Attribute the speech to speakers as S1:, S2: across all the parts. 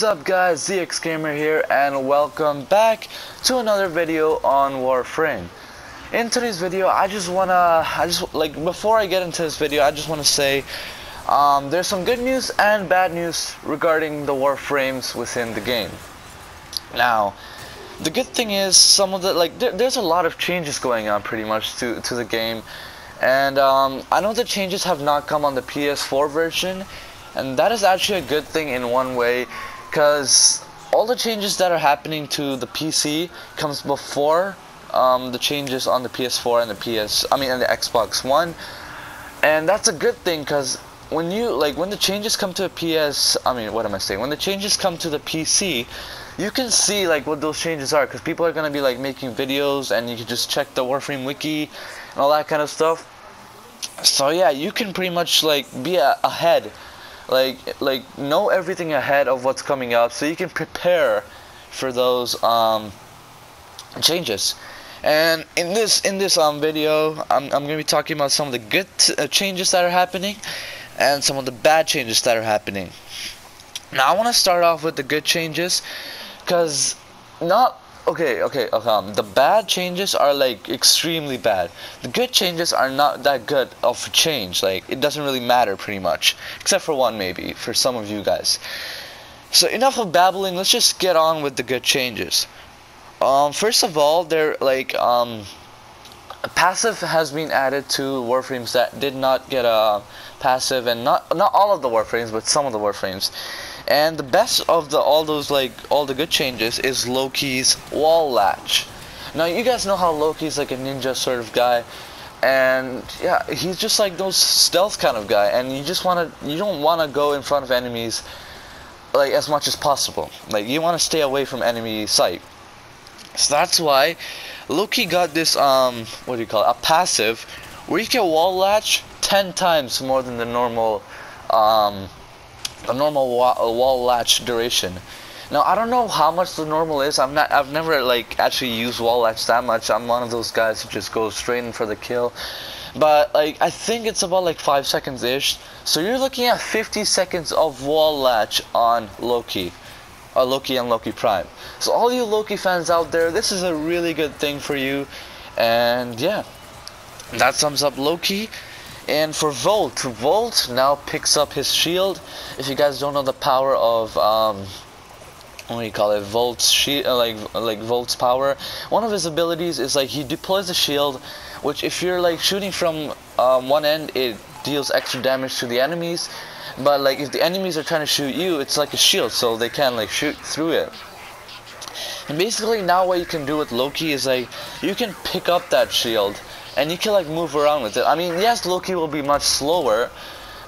S1: is up, guys? ZXgameR here, and welcome back to another video on Warframe. In today's video, before I get into this video, I just wanna say there's some good news and bad news regarding the Warframes within the game. Now, the good thing is there's a lot of changes going on pretty much to the game, and I know the changes have not come on the PS4 version. And that is actually a good thing in one way, because all the changes that are happening to the PC comes before the changes on the PS4 and the and the Xbox One. And that's a good thing, because when the changes come to when the changes come to the PC, you can see what those changes are, because people are gonna be making videos, and you can just check the Warframe wiki and all that kind of stuff. So yeah, you can pretty much be ahead. Know everything ahead of what's coming up, so you can prepare for those changes. And in this video, I'm gonna be talking about some of the good changes that are happening, and some of the bad changes that are happening. Now, I want to start off with the good changes, because the bad changes are extremely bad. The good changes are not that good of a change. It doesn't really matter pretty much, except for one maybe for some of you guys. So enough of babbling, let's just get on with the good changes. First of all, a passive has been added to Warframes that did not get a passive, and not all of the Warframes, but some of the Warframes. And the best of all the good changes is Loki's wall latch. Now, you guys know how Loki's a ninja sort of guy, and yeah, he's just those stealth kind of guy, and you don't wanna go in front of enemies as much as possible. You wanna stay away from enemy sight. So that's why Loki got this a passive where you can wall latch 10 times more than the normal wall latch duration. Now, I don't know how much the normal is. I've never actually used wall latch that much. I'm one of those guys who just goes straight in for the kill. But I think it's about 5 seconds ish. So you're looking at 50 seconds of wall latch on Loki. Loki and Loki Prime. So all you Loki fans out there, this is a really good thing for you. And yeah, that sums up Loki. And for Volt now picks up his shield. If you guys don't know the power of Volt's shield, Volt's power, one of his abilities is he deploys a shield, which if you're shooting from one end, it deals extra damage to the enemies. But if the enemies are trying to shoot you, it's like a shield, so they can't shoot through it. And basically now what you can do with Loki is you can pick up that shield, and you can move around with it. I mean, yes, Loki will be much slower,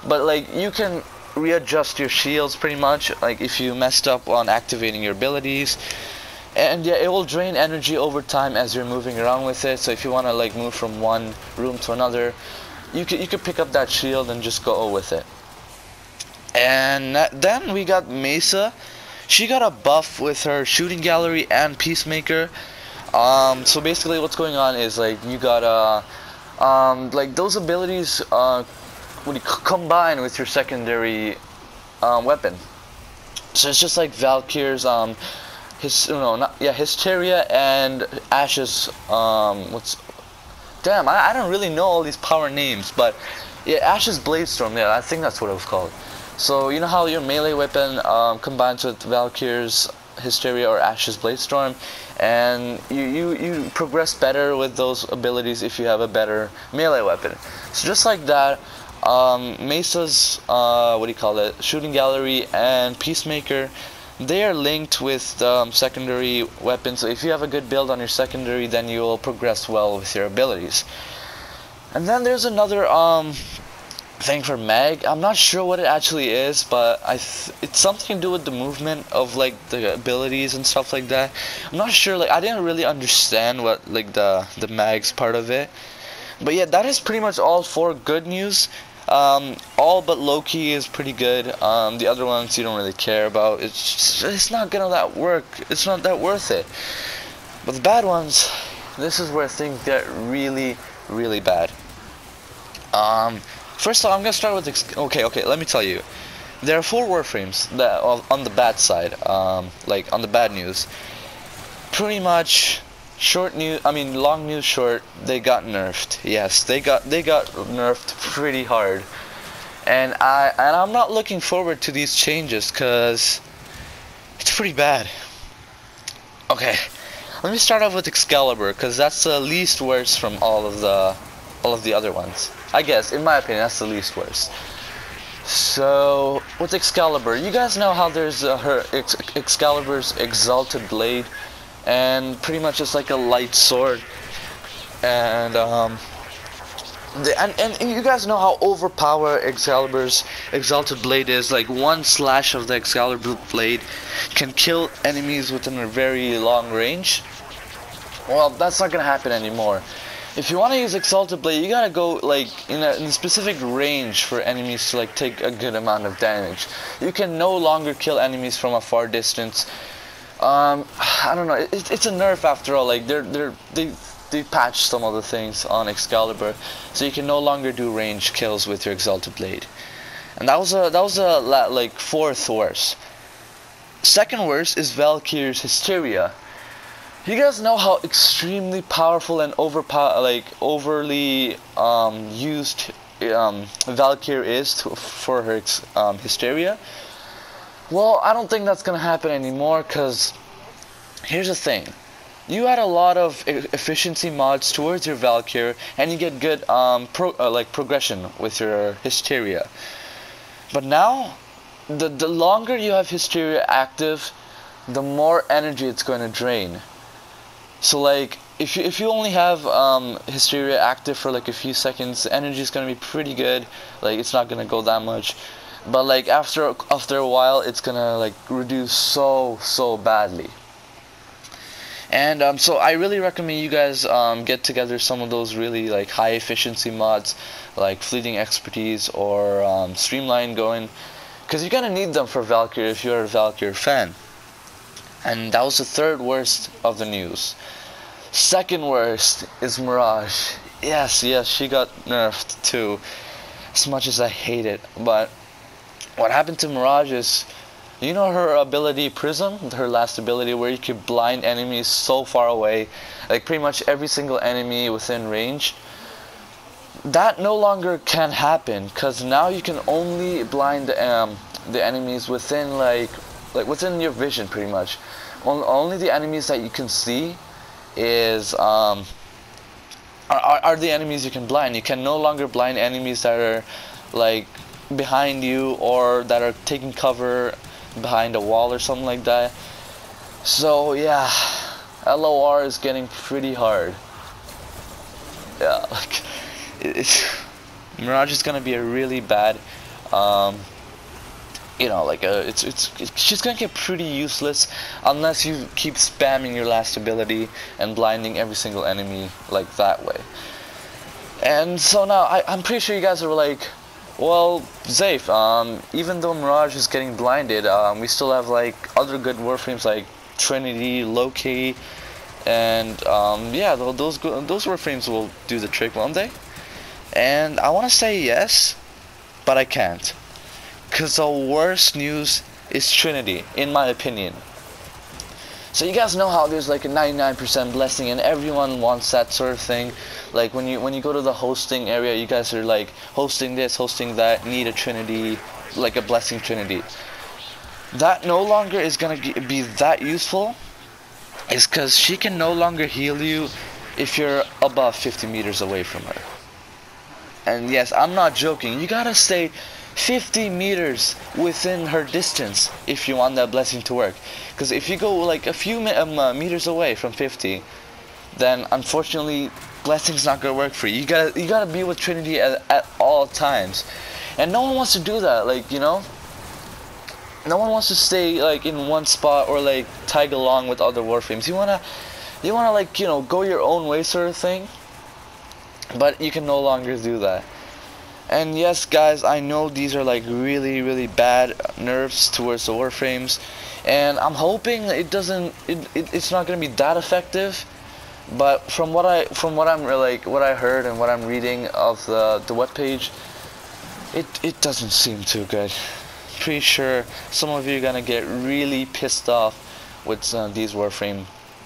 S1: but you can readjust your shields pretty much, if you messed up on activating your abilities. And yeah, it will drain energy over time as you're moving around with it. So if you want to move from one room to another, you could pick up that shield and just go with it. And then we got Mesa. She got a buff with her shooting gallery and Peacemaker. So basically what's going on is you got those abilities combine with your secondary weapon. So it's just Valkyr's Hysteria and Ash's I don't really know all these power names, but yeah, Ash's Bladestorm, yeah, I think that's what it was called. So you know how your melee weapon combines with Valkyr's Hysteria or Ash's Bladestorm, and you progress better with those abilities if you have a better melee weapon. So just like that, Mesa's shooting gallery and Peacemaker, they are linked with secondary weapons. So if you have a good build on your secondary, then you will progress well with your abilities. And then there's another thing for Mag. I'm not sure what it actually is, but it's something to do with the movement of the abilities and stuff like that. I'm not sure. I didn't really understand what the Mag's part of it. But yeah, that is pretty much all for good news. All but Loki is pretty good. The other ones you don't really care about. It's not gonna work. It's not that worth it. But the bad ones, this is where things get really, really bad. First of all, I'm gonna start with okay. Let me tell you. there are 4 Warframes that on the bad side, like on the bad news. Pretty much long news short, they got nerfed. Yes, they got nerfed pretty hard. And I'm not looking forward to these changes cuz it's pretty bad. Okay. Let me start off with Excalibur cuz that's the least worst from all of the other ones. I guess in my opinion that's the least worst. So, with Excalibur, you guys know how there's Excalibur's Exalted Blade, and pretty much it's like a light sword, and you guys know how overpowered Excalibur's Exalted Blade is. Like one slash of the Excalibur Blade can kill enemies within a very long range. Well, that's not gonna happen anymore. If you want to use Exalted Blade, you gotta go like in a specific range for enemies to like take a good amount of damage. You can no longer kill enemies from a far distance. I don't know. It's a nerf after all. Like they patched some of the things on Excalibur, so you can no longer do range kills with your Exalted Blade. And that was like 4th worst. 2nd worst is Valkyrie's Hysteria. You guys know how extremely powerful and overly used Valkyrie is for her Hysteria? Well, I don't think that's gonna happen anymore, cause here's the thing. You had a lot of efficiency mods towards your Valkyrie, and you get good progression with your Hysteria. But now, the longer you have Hysteria active, the more energy it's going to drain. So like, if you only have Hysteria active for like a few seconds, the energy is gonna be pretty good. Like it's not gonna go that much, but like after a while, it's gonna like reduce so badly. And so I really recommend you guys get together some of those really like high efficiency mods, like Fleeting Expertise or Streamline going, because you're gonna need them for Valkyrie if you're a Valkyrie fan. And that was the 3rd worst of the news. 2nd worst is Mirage. Yes, she got nerfed too, as much as I hate it. But what happened to Mirage is, you know her ability Prism, her last ability where you could blind enemies so far away, like pretty much every single enemy within range. That no longer can happen, because now you can only blind the enemies within like within your vision, pretty much. Only the enemies that you can see is are the enemies you can blind. You can no longer blind enemies that are like behind you or that are taking cover behind a wall or something like that. So yeah, LOR is getting pretty hard. Yeah, like Mirage is gonna be a really bad you know, like she's gonna get pretty useless unless you keep spamming your last ability and blinding every single enemy like that way. And so now I'm pretty sure you guys are like, well, Zafe, even though Mirage is getting blinded, we still have like other good Warframes like Trinity, Loki, and yeah, those Warframes will do the trick, won't they? And I want to say yes, but I can't. Because the worst news is Trinity, in my opinion. So you guys know how there's like a 99% blessing and everyone wants that sort of thing. Like when you go to the hosting area, you guys are like hosting this, hosting that, need a Trinity, like a blessing Trinity. That no longer is going to be that useful, is because she can no longer heal you if you're above 50 meters away from her. And yes, I'm not joking, you gotta stay 50 meters within her distance if you want that blessing to work. Because if you go like a few meters away from 50, then unfortunately blessing's not gonna work for you. You gotta be with Trinity at all times, and no one wants to do that. Like, you know, no one wants to stay like in one spot or like tag along with other Warframes. You wanna like, you know, go your own way sort of thing, but you can no longer do that. And yes, guys, I know these are like really bad nerfs towards the Warframes, and I'm hoping it's not gonna be that effective. But from what I heard and what I'm reading of the webpage, it doesn't seem too good. pretty sure some of you are gonna get really pissed off with these Warframe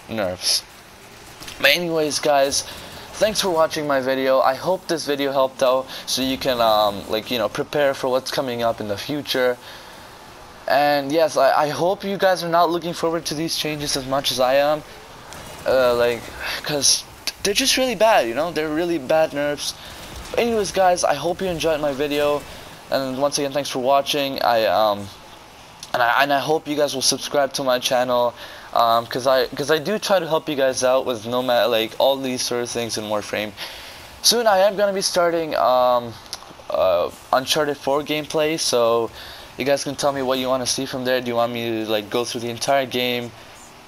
S1: nerfs. But anyways, guys, thanks for watching my video. I hope this video helped out so you can like, you know, prepare for what's coming up in the future. And yes, I hope you guys are not looking forward to these changes as much as I am, like, because they're just really bad, you know, they're really bad nerfs. But anyways, guys, I hope you enjoyed my video, and once again, thanks for watching. I hope you guys will subscribe to my channel, because I do try to help you guys out with no matter, like, all these sort of things in Warframe. Soon I am gonna be starting Uncharted 4 gameplay, so you guys can tell me what you want to see from there. Do you want me to like go through the entire game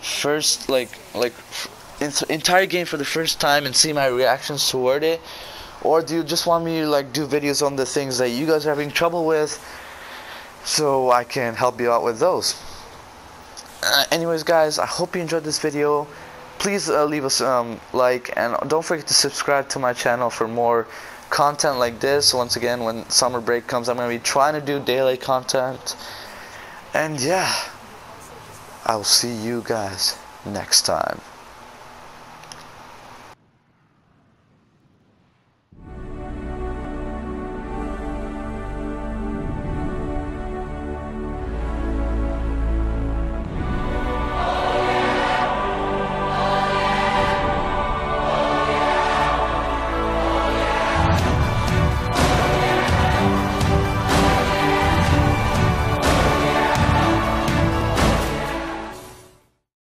S1: first, entire game for the first time and see my reactions toward it, or do you just want me to like do videos on the things that you guys are having trouble with, so I can help you out with those? Anyways, guys, I hope you enjoyed this video. Please leave us like, and don't forget to subscribe to my channel for more content like this. Once again, when summer break comes, I'm going to be trying to do daily content. And yeah, I'll see you guys next time.